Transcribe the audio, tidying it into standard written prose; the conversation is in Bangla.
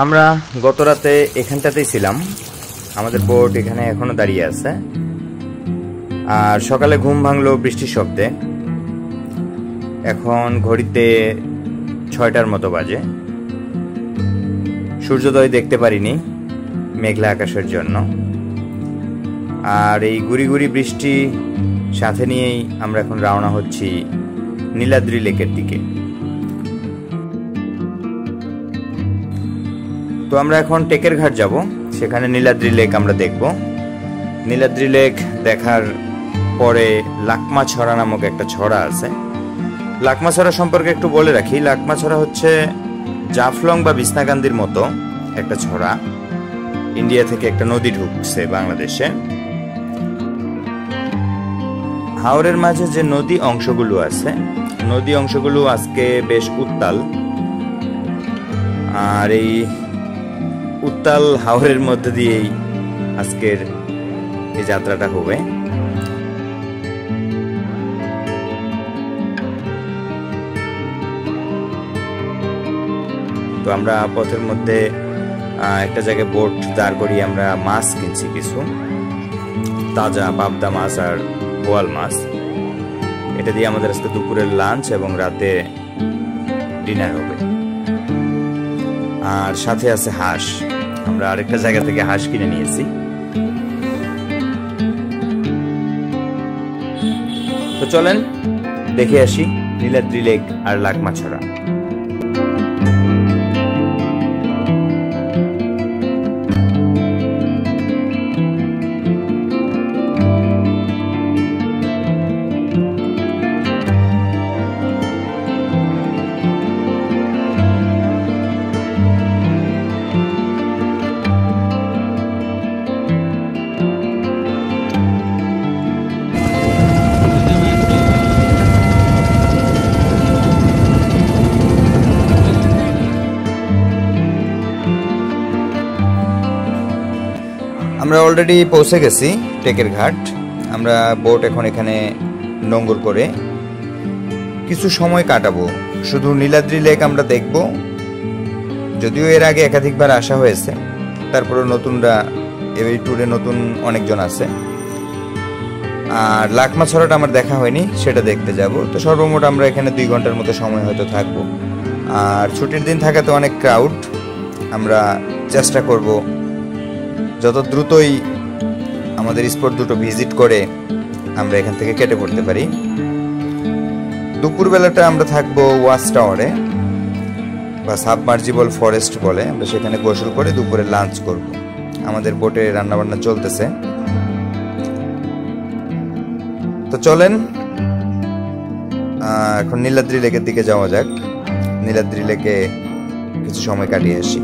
আমরা গত রাতে এখানটাতেই ছিলাম। আমাদের বোট এখানে এখনো দাঁড়িয়ে আছে। আর সকালে ঘুম ভাঙলো বৃষ্টির শব্দে। এখন ঘড়িতে 6টার মতো বাজে। সূর্যোদয় দেখতে পারিনি মেঘলা আকাশের জন্য। আর এই গুড়ি গুড়ি বৃষ্টি সাথে নিয়েই আমরা এখন রওনা হচ্ছি নীলাদ্রি লেকের দিকে। তো আমরা এখন টেকের ঘাট যাব, সেখানে নীলাদ্রি লেক আমরা দেখব। নীলাদ্রি লেক দেখার পরে লাকমাছড়া নামক একটা ছড়া আছে। লাকমাছড়া সম্পর্কে একটু বলে রাখি। লাকমাছড়া হচ্ছে জাফলং বা বিছনাকান্দির মতো একটা ছড়া। ইন্ডিয়া থেকে একটা নদী ঢুকছে বাংলাদেশে। হাওরের মাঝে যে নদী অংশগুলো আছে, নদী অংশগুলো আজকে বেশ উত্তাল। আর এই উত্তাল হাওরের মধ্যে দিয়েই আজকের এই যাত্রাটা হবে। তো আমরা পথের মধ্যে একটা জায়গায় বোট দাঁড় করিয়ে আমরা মাছ কিনছি, কিছু তাজা পাবদা মাছ আর বোয়াল মাছ। এটা দিয়ে আমাদের আজকে দুপুরের লাঞ্চ এবং রাতে ডিনার হবে। আর সাথে আছে হাঁস। আমরা আরেকটা জায়গা থেকে হাঁস কিনে নিয়েছি। তো চলেন দেখে আসি নীলাদ্রি লেক আর লাকমাছড়া। আমরা অলরেডি পৌঁছে গেছি টেকের ঘাট। আমরা বোট এখন এখানে নোঙ্গর করে কিছু সময় কাটাবো। শুধু নীলাদ্রি লেক আমরা দেখব, যদিও এর আগে একাধিকবার আসা হয়েছে। তারপরে নতুনরা এই ট্যুরে নতুন অনেকজন আছে। আর লাকমাছড়াটা আমার দেখা হয়নি, সেটা দেখতে যাব। তো সর্বমোট আমরা এখানে 2 ঘন্টার মতো সময় হয়তো থাকবো। আর ছুটির দিন থাকাতে অনেক ক্রাউড। আমরা চেষ্টা করব যত দ্রুতই আমাদের স্পট দুটো ভিজিট করে আমরা এখান থেকে কেটে পড়তে পারি। দুপুরবেলাটা আমরা থাকবো ওয়াচ টাওয়ারে বা সাবমার্জিবল ফরেস্ট বলে। আমরা সেখানে গোসল করে দুপুরে লাঞ্চ করব। আমাদের বোটে রান্নাবান্না চলতেছে। তো চলেন এখন নীলাদ্রি লেকের দিকে যাওয়া যাক। নীলাদ্রি লেকে কিছু সময় কাটিয়ে আসি।